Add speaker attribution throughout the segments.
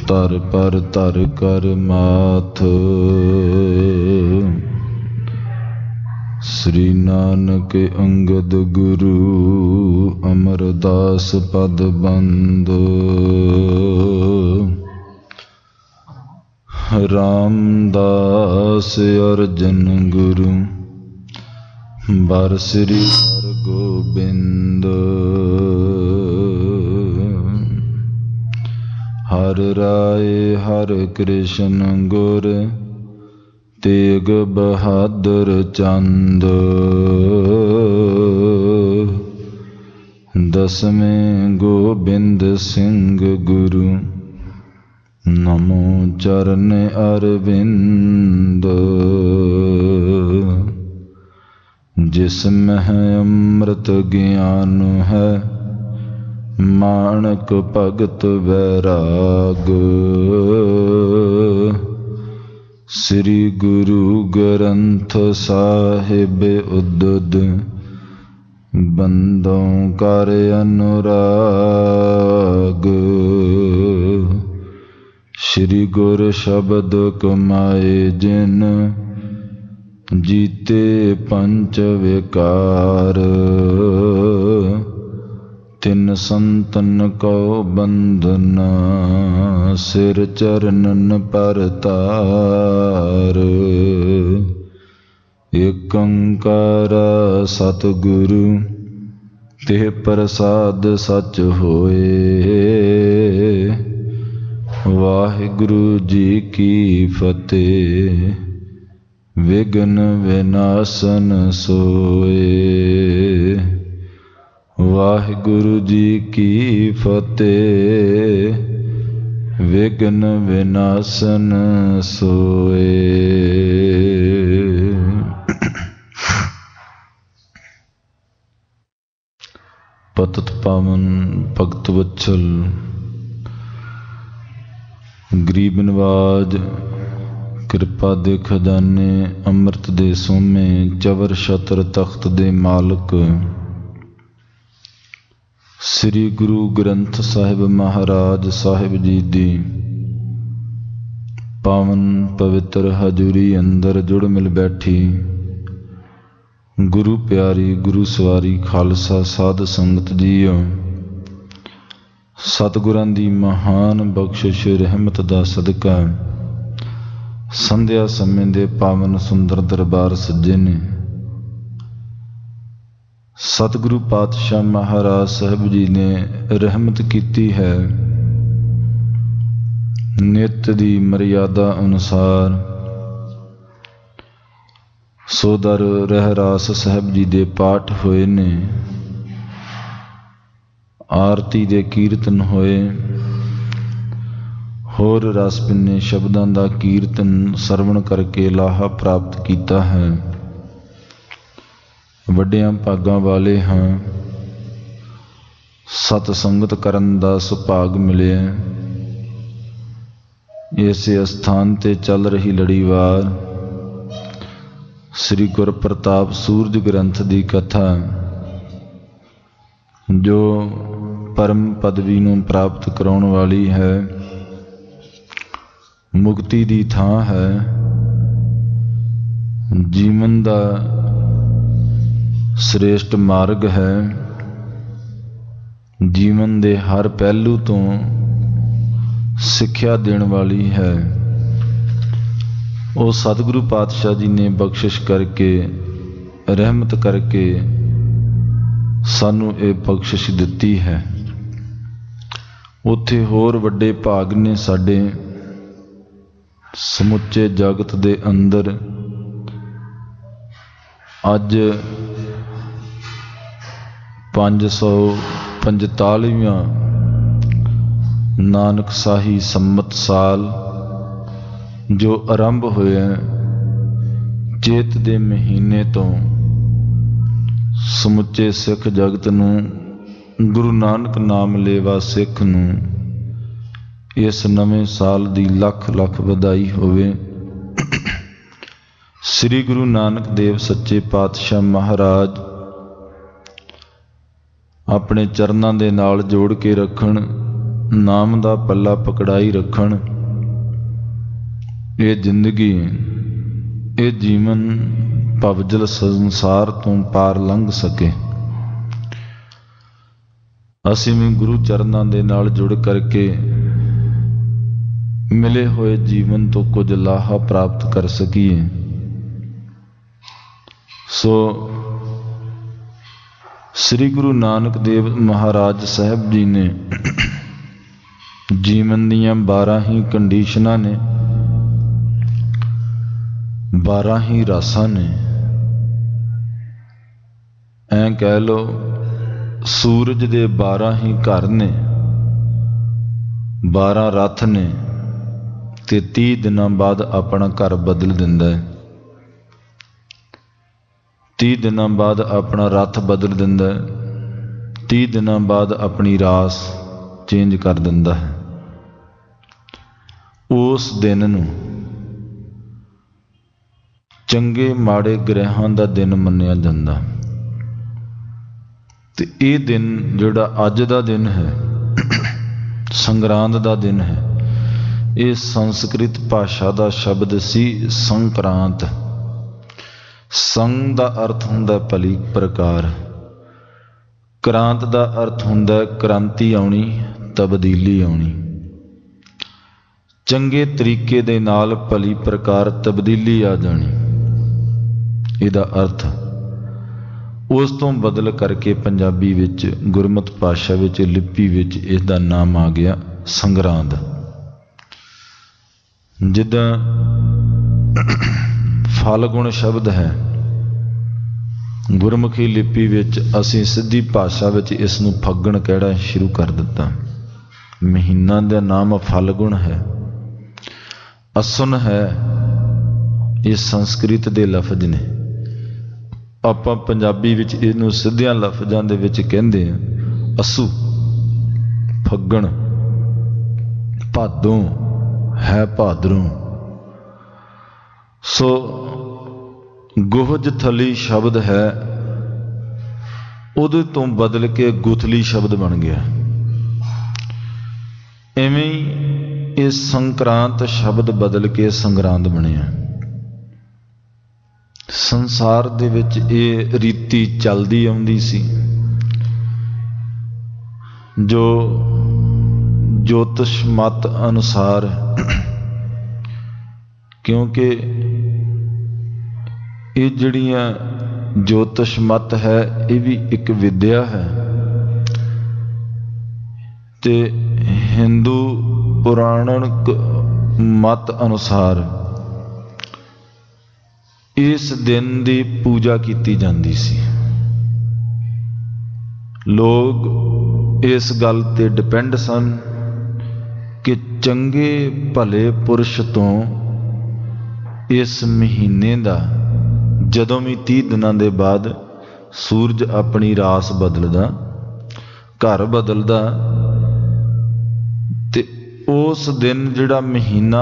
Speaker 1: तर पर तर कर माथ। श्री नानक अंगद गुरु अमरदास पद बंद। रामदास अर्जन गुरु बर श्री हर गोबिंद। हर राय हर कृष्ण गुर तेग बहादुर चंद। दसवें गोबिंद सिंह गुरु नमो चरण अरविंद। जिसमें अमृत ज्ञान है माणक भगत वैराग। श्री गुरु ग्रंथ साहिब उद्दत बंदों कर अनुराग। श्री गुर शब्द कमाए जिन जीते पंच विकार। तिन संतन को बंधना सिर चरणन पर तार। एक ओंकार सतगुरु ते प्रसाद सच होए। वाहिगुरु जी की फतेह विघ्न विनाशन सोए। वाहिगुरु जी की फतेह विघ्न विनाशन सोए। पतित पावन भगत वत्सल गरीब नवाज कृपा दे खजाने अमृत दे सोमे चवर छत्र तख्त दे मालक श्री गुरु ग्रंथ साहिब महाराज साहिब जी दी पावन पवित्र हजूरी अंदर जुड़ मिल बैठी गुरु प्यारी गुरु सवारी खालसा साध संगत जीओ। सतगुरां दी महान बख्शिश रहमत दा सदका संध्या समय दे पावन सुंदर दरबार सज्जे ने। सतगुरु पातशाह महाराज साहब जी ने रहमत कीती है नित दी मर्यादा अनुसार सोदर रहरास साहब जी दे पाठ होए ने, आरती दे कीर्तन होए, होर रस पिन्ने शब्दां दा कीर्तन सरवण करके लाहा प्राप्त कीता है। वड्डियां भागां वाले हाँ, सत संगत करन दा सुभाग मिलिया। इसे अस्थान ते चल रही लड़ीवार श्री गुर प्रताप सूरज ग्रंथ दी कथा जो परम पदवी नूं प्राप्त कराउण वाली है, मुक्ति दी थां है, जीवन दा श्रेष्ठ मार्ग है, जीवन दे हर पहलू तो सिक्ख्या देण वाली है। वो सतगुरु पातशाह जी ने बख्शिश करके रहमत करके सानू ये बख्शिश दिती है। उत्थे होर वड्डे भाग ने साडे समुचे जगत दे अंदर अज 545वां नानक शाही संमत साल जो आरंभ होया चेत दे महीने तो समुचे सिख जगत नूं गुरु नानक नाम लेवा सिख नूं इस नवें साल दी लख लख वधाई होवे। श्री गुरु नानक देव सच्चे पातशाह महाराज अपने चरनां दे नाल जोड़ के रखण नाम दा पल्ला पकड़ाई रखण। ये जिंदगी, ये जीवन भवजल संसार तो पार लंघ सके। असीं भी गुरु चरनां दे नाल जुड़ करके मिले हुए जीवन तो कुछ लाहा प्राप्त कर सकीए। सो श्री गुरु नानक देव महाराज साहब जी ने जीवन दियां 12 ही कंडीशनां ने, 12 ही रासां ने। ऐ कह लो सूरज दे 12 ही घर ने, 12 रथ ने, ते 30 दिनां बाद अपना घर बदल दिंदा है। 30 दिनां बाद अपना रथ बदल दिंदा है। 30 दिनां बाद अपनी रास चेंज कर दिंदा है। उस दिन नूं चंगे माड़े ग्रहां दा दिन मन्निया जांदा। ते ये दिन जिहड़ा अज दा दिन है, संगरांद दा दिन है, ये संस्कृत भाषा दा शब्द सी संक्रांत। संग दा अर्थ हुंदा भली प्रकार, क्रांत दा अर्थ हुंदा क्रांति आउणी, तब्दीली आउणी। चंगे तरीके दे नाल भली प्रकार तब्दीली आ जानी, इहदा अर्थ। उस तो बदल करके पंजाबी विच गुरमत भाषा विच लिपि विच इसदा नाम आ गया संगरांद। जिद्दां फालगुण शब्द है, गुरमुखी लिपि विच असीं सिद्धी भाषा विच इस नूं फग्गण कहना शुरू कर दिता। महीना का नाम फालगुण है, असुन है, ये संस्कृत के लफज ने। आपां पंजाबी विच इहनूं सिद्धियां लफजां दे विच कहंदे आ असू, फग्गण, भादों है, भादरों। सो गुहज थली शब्द है, उहदे तो बदल के गुथली शब्द बन गया। इवें ही इस संक्रांत शब्द बदल के संग्रांद बनिया। संसार दे विच ये रीति चलदी आउंदी सी, जो ज्योतिष मत अनुसार, क्योंकि ये जिहड़ियां ज्योतिष मत है, ये भी एक विद्या है। ते हिंदू पुराणिक मत अनुसार इस दिन की पूजा की जाती सी। लोग इस गल ते डिपेंड सन कि चंगे भले पुरुष तो इस महीने का जदों भी 30 दिनों के बाद सूरज अपनी रास बदलदा, घर बदलदा, ते उस दिन जिहड़ा महीना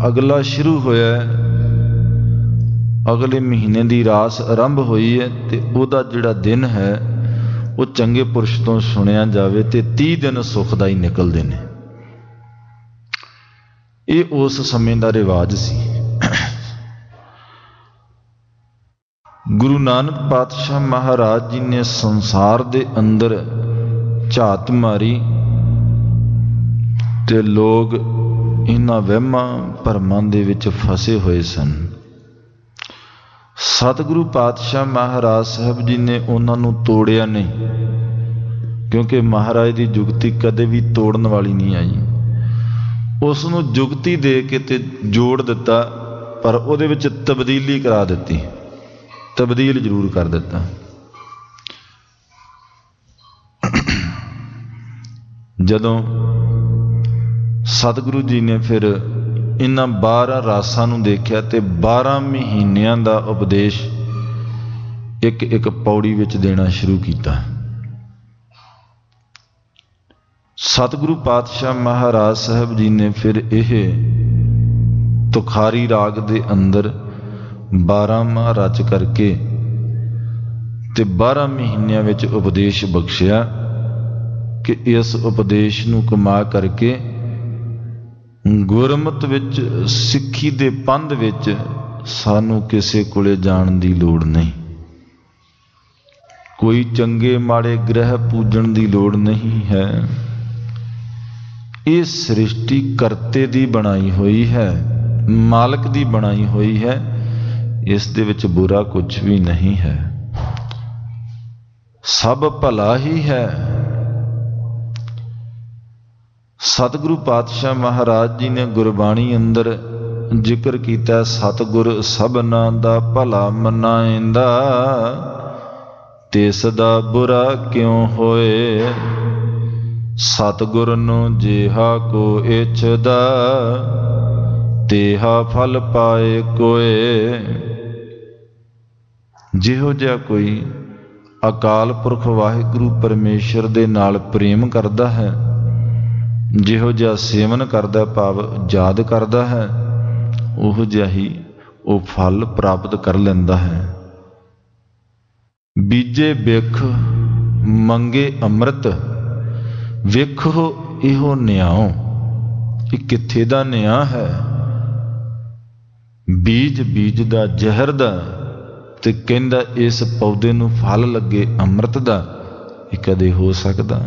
Speaker 1: अगला शुरू होया है, अगले महीने की रास आरंभ हुई है, तो वह जिहड़ा दिन है वो चंगे पुरुष तो सुनिया जाए तो 30 दिन सुखदाई निकलते हैं। ये उस समय का रिवाज सी। गुरु नानक पातशाह महाराज जी ने संसार दे अंदर झात मारी ते लोग इन्हां वहमां भरमां दे विच फसे हुए सन। सतगुरु पातशाह महाराज साहब जी ने उन्होंने तोड़िया नहीं, क्योंकि महाराज की जुगती कदे भी तोड़न वाली नहीं आई। उसनों जुगती दे के ते जोड़ दिता, पर उहदे विच तब्दीली करा दी, तब्दील जरूर कर दिता। जदों सतगुरु जी ने फिर इन्हां 12 रासां नूं देखिया ते 12 महीनियां दा उपदेश एक एक पौड़ी विच देना शुरू किया। सतगुरु पातशाह महाराज साहब जी ने फिर यह तुखारी राग दे अंदर 12वां रच करके ते 12 महीनियां विच उपदेश बख्शिया कि इस उपदेश नूं कमा करके गुरमत विच सिੱਖੀ ਦੇ ਪੰਧ ਵਿੱਚ ਸਾਨੂੰ ਕਿਸੇ ਕੋਲੇ ਜਾਣ ਦੀ ਲੋੜ ਨਹੀਂ। ਕੋਈ ਚੰਗੇ ਮਾੜੇ ਗ੍ਰਹਿ ਪੂਜਣ ਦੀ ਲੋੜ ਨਹੀਂ ਹੈ। ਇਹ ਸ੍ਰਿਸ਼ਟੀ ਕਰਤੇ ਦੀ ਬਣਾਈ ਹੋਈ ਹੈ, ਮਾਲਕ ਦੀ ਬਣਾਈ ਹੋਈ ਹੈ। ਇਸ ਦੇ ਵਿੱਚ ਬੁਰਾ ਕੁਝ ਵੀ ਨਹੀਂ ਹੈ, ਸਭ ਭਲਾ ਹੀ ਹੈ। ਸਤਿਗੁਰੂ ਪਾਤਸ਼ਾਹ ਮਹਾਰਾਜ ਜੀ ਨੇ ਗੁਰਬਾਣੀ ਅੰਦਰ ਜ਼ਿਕਰ ਕੀਤਾ, ਸਤਿਗੁਰ ਸਭਨਾਂ ਦਾ ਭਲਾ ਮਨਾਇਂਦਾ, ਤਿਸ ਦਾ ਬੁਰਾ ਕਿਉਂ ਹੋਏ। ਸਤਿਗੁਰ ਨੂੰ ਜਿਹਾ ਕੋ ਇਛਦਾ, ਤੇਹਾ ਫਲ ਪਾਏ ਕੋਏ। ਜਿਹੋ ਜਿਹਾ ਕੋਈ ਅਕਾਲ ਪੁਰਖ ਵਾਹਿਗੁਰੂ ਪਰਮੇਸ਼ਰ ਦੇ ਨਾਲ ਪ੍ਰੇਮ ਕਰਦਾ ਹੈ, ਜਿਹੋ ਜਿਹਾ ਸੇਵਨ ਕਰਦਾ ਭਾਵ ਯਾਦ ਕਰਦਾ ਹੈ, ਉਹ ਜਿਹਾ ਹੀ ਉਹ ਫਲ ਪ੍ਰਾਪਤ ਕਰ ਲੈਂਦਾ ਹੈ। ਬੀਜੇ ਬਿਖ ਮੰਗੇ ਅੰਮ੍ਰਿਤ, ਵੇਖੋ ਇਹੋ ਨਿਆਓ। ਇਹ ਕਿੱਥੇ ਦਾ ਨਿਆਂ ਹੈ? ਬੀਜ ਬੀਜਦਾ ਜ਼ਹਿਰ ਦਾ ਤੇ ਕਹਿੰਦਾ ਇਸ ਪੌਦੇ ਨੂੰ ਫਲ ਲੱਗੇ ਅੰਮ੍ਰਿਤ ਦਾ। ਇਹ ਕਦੇ ਹੋ ਸਕਦਾ?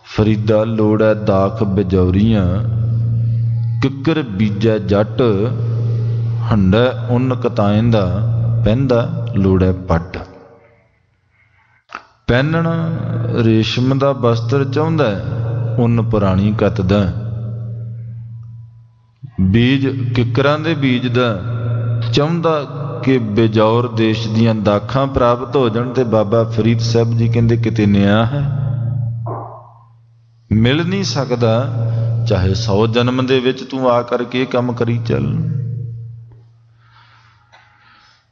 Speaker 1: ਫਰੀਦਾ ਲੋੜੈ ਦਾਖ ਬਿਜੌਰੀਆਂ, ਕਿੱਕਰ ਬੀਜੈ ਜੱਟ, ਹੰਡੈ ਉੱਨ ਕਤਾਇਂਦਾ, ਪਹਿੰਦਾ ਲੋੜੈ ਪੱਟ। ਪਹਿਨਣ ਰੇਸ਼ਮ ਦਾ ਬਸਤਰ ਚਾਹੁੰਦਾ, ਉੱਨ ਪੁਰਾਣੀ ਕੱਤ ਦਾ। ਬੀਜ ਕਿੱਕਰਾਂ ਦੇ ਬੀਜ ਦਾ ਚਾਹੁੰਦਾ ਕਿ ਬਿਜੌਰ ਦੇਸ਼ ਦੀਆਂ ਦਾਖਾਂ ਪ੍ਰਾਪਤ ਹੋ ਜਾਣ। ਤੇ ਬਾਬਾ ਫਰੀਦ ਸਾਹਿਬ ਜੀ ਕਹਿੰਦੇ ਕਿਤੇ ਨਿਆਂ ਹੈ? ਮਿਲ ਨਹੀਂ ਸਕਦਾ। ਚਾਹੇ 100 ਜਨਮ ਦੇ ਵਿੱਚ ਤੂੰ ਆ ਕਰਕੇ ਇਹ ਕੰਮ ਕਰੀ ਚੱਲ।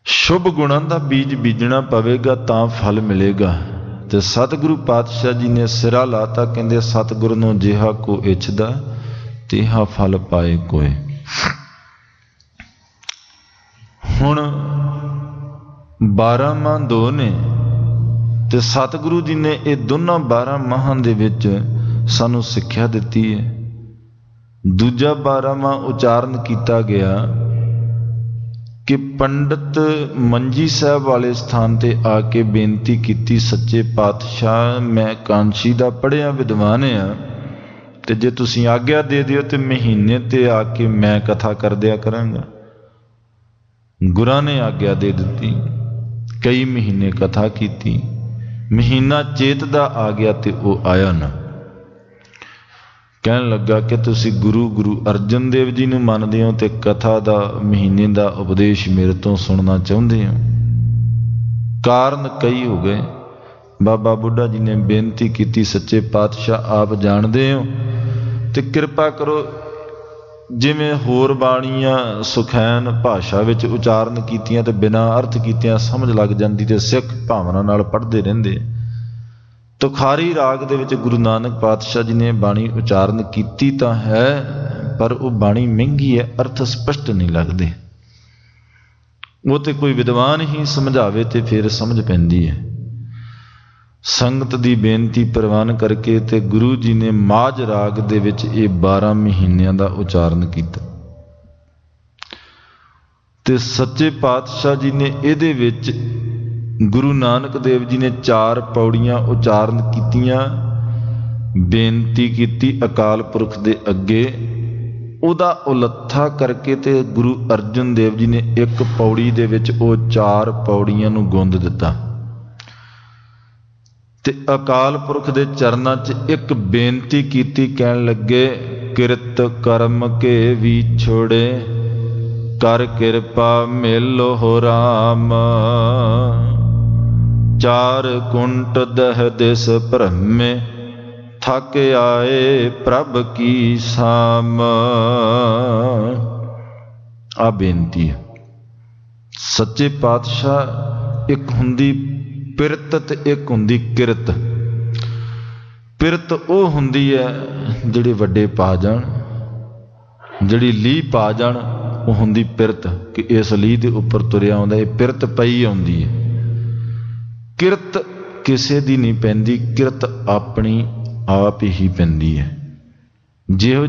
Speaker 1: ਸ਼ੁਭ ਗੁਣਾਂ ਦਾ ਬੀਜ ਬੀਜਣਾ ਪਵੇਗਾ ਤਾਂ ਫਲ ਮਿਲੇਗਾ। ਤੇ ਸਤਿਗੁਰੂ ਪਾਤਸ਼ਾਹ ਜੀ ਨੇ ਸਿਰਾ ਲਾਤਾ, ਕਹਿੰਦੇ ਸਤਿਗੁਰ ਨੂੰ ਜਿਹਾ ਕੋ ਇਛਦਾ, ਤੇਹਾ ਫਲ ਪਾਏ ਕੋਏ। ਹੁਣ 12 ਮਾਹ 2 ਨੇ ਤੇ ਸਤਿਗੁਰੂ ਜੀ ਨੇ ਇਹ ਦੋਨਾਂ 12 ਮਾਹਾਂ ਦੇ ਵਿੱਚ ਸਾਨੂੰ ਸਿੱਖਿਆ ਦਿੱਤੀ ਹੈ। ਦੂਜਾ 12ਵਾਂ ਉਚਾਰਨ ਕੀਤਾ ਗਿਆ ਕਿ ਪੰਡਤ ਮੰਜੀ ਸਾਹਿਬ ਵਾਲੇ ਸਥਾਨ ਤੇ ਆ ਕੇ ਬੇਨਤੀ ਕੀਤੀ, ਸੱਚੇ ਪਾਤਸ਼ਾਹ ਮੈਂ ਕਾਂਸ਼ੀ ਦਾ ਪੜ੍ਹਿਆ ਵਿਦਵਾਨ ਆ, ਤੇ ਜੇ ਤੁਸੀਂ ਆਗਿਆ ਦੇ ਦਿਓ ਤੇ ਮਹੀਨੇ ਤੇ ਆ ਕੇ ਮੈਂ ਕਥਾ ਕਰ ਦਿਆ ਕਰਾਂਗਾ। ਗੁਰਾਂ ਨੇ ਆਗਿਆ ਦੇ ਦਿੱਤੀ, ਕਈ ਮਹੀਨੇ ਕਥਾ ਕੀਤੀ। ਮਹੀਨਾ ਚੇਤ ਦਾ ਆ ਗਿਆ ਤੇ ਉਹ ਆਇਆ ਨਾ। ਕਹਿਣ ਲੱਗਾ ਕਿ ਤੁਸੀਂ ਗੁਰੂ ਅਰਜਨ ਦੇਵ ਜੀ ਨੂੰ ਮੰਨਦੇ ਹੋ ਤੇ ਕਥਾ ਦਾ ਮਹੀਨੇ ਦਾ ਉਪਦੇਸ਼ ਮੇਰੇ ਤੋਂ ਸੁਣਨਾ ਚਾਹੁੰਦੇ ਹੋ। ਕਾਰਨ ਕਈ ਹੋ ਗਏ। ਬਾਬਾ ਬੁੱਢਾ ਜੀ ਨੇ ਬੇਨਤੀ ਕੀਤੀ, ਸੱਚੇ ਪਾਤਸ਼ਾਹ ਆਪ ਜਾਣਦੇ ਹੋ ਤੇ ਕਿਰਪਾ ਕਰੋ, ਜਿਵੇਂ ਹੋਰ ਬਾਣੀਆਂ ਸੁਖੈਨ ਭਾਸ਼ਾ ਵਿੱਚ ਉਚਾਰਨ ਕੀਤੀਆਂ ਤੇ ਬਿਨਾਂ ਅਰਥ ਕੀਤਿਆਂ ਸਮਝ ਲੱਗ ਜਾਂਦੀ ਤੇ ਸਿੱਖ ਭਾਵਨਾ ਨਾਲ ਪੜ੍ਹਦੇ ਰਹਿੰਦੇ। ਤੁਖਾਰੀ ਰਾਗ ਦੇ ਵਿੱਚ ਗੁਰੂ ਨਾਨਕ ਪਾਤਸ਼ਾਹ ਜੀ ਨੇ ਬਾਣੀ ਉਚਾਰਨ ਕੀਤੀ ਤਾਂ ਹੈ, ਪਰ ਉਹ ਬਾਣੀ ਮਹਿੰਗੀ ਹੈ, ਅਰਥ ਸਪਸ਼ਟ ਨਹੀਂ ਲੱਗਦੇ। ਉਹ ਤੇ ਕੋਈ ਵਿਦਵਾਨ ਹੀ ਸਮਝਾਵੇ ਤੇ ਫਿਰ ਸਮਝ ਪੈਂਦੀ ਹੈ। ਸੰਗਤ ਦੀ ਬੇਨਤੀ ਪ੍ਰਵਾਨ ਕਰਕੇ ਤੇ ਗੁਰੂ ਜੀ ਨੇ ਮਾਝ ਰਾਗ ਦੇ ਵਿੱਚ ਇਹ 12 ਮਹੀਨਿਆਂ ਦਾ ਉਚਾਰਨ ਕੀਤਾ। ਤੇ ਸੱਚੇ ਪਾਤਸ਼ਾਹ ਜੀ ਨੇ ਇਹਦੇ ਵਿੱਚ ਗੁਰੂ ਨਾਨਕ ਦੇਵ ਜੀ ਨੇ 4 ਪੌੜੀਆਂ ਉਚਾਰਨ ਕੀਤੀਆਂ, ਬੇਨਤੀ ਕੀਤੀ ਅਕਾਲ ਪੁਰਖ ਦੇ ਅੱਗੇ। ਉਹਦਾ ਉਲੱਥਾ ਕਰਕੇ ਤੇ ਗੁਰੂ ਅਰਜਨ ਦੇਵ ਜੀ ਨੇ 1 ਪੌੜੀ ਦੇ ਵਿੱਚ ਉਹ 4 ਪੌੜੀਆਂ ਨੂੰ ਗੁੰਦ ਦਿੱਤਾ ਤੇ ਅਕਾਲ ਪੁਰਖ ਦੇ ਚਰਨਾਂ 'ਚ ਇੱਕ ਬੇਨਤੀ ਕੀਤੀ। ਕਹਿਣ ਲੱਗੇ, ਕਿਰਤ ਕਰਮ ਕੇ ਵਿਛੋੜੇ, ਕਰ ਕਿਰਪਾ ਮਿਲੋ ਹੋ ਰਾਮ। 4 ਕੁੰਟ ਦਹ ਦਿਸ ਭ੍ਰਮੇ, ਥਕ ਆਏ ਪ੍ਰਭ ਕੀ ਸਾਮ। ਆ ਬੇਨਤੀ ਹੈ। ਸੱਚੇ ਪਾਤਸ਼ਾਹ, ਇੱਕ ਹੁੰਦੀ ਪਿਰਤ ਤੇ ਇੱਕ ਹੁੰਦੀ ਕਿਰਤ। ਪਿਰਤ ਉਹ ਹੁੰਦੀ ਹੈ ਜਿਹੜੇ ਵੱਡੇ ਪਾ ਜਾਣ, ਜਿਹੜੀ ਲੀਹ ਪਾ ਜਾਣ, ਉਹ ਹੁੰਦੀ ਪਿਰਤ ਕਿ ਇਸ ਲੀਹ ਦੇ ਉੱਪਰ ਤੁਰਿਆ ਆਉਂਦਾ। ਇਹ ਪਿਰਤ ਪਈ ਆਉਂਦੀ ਹੈ। ਕਿਰਤ किसे दी नहीं पैंदी, किरत अपनी आप ही पैंदी है। जिहो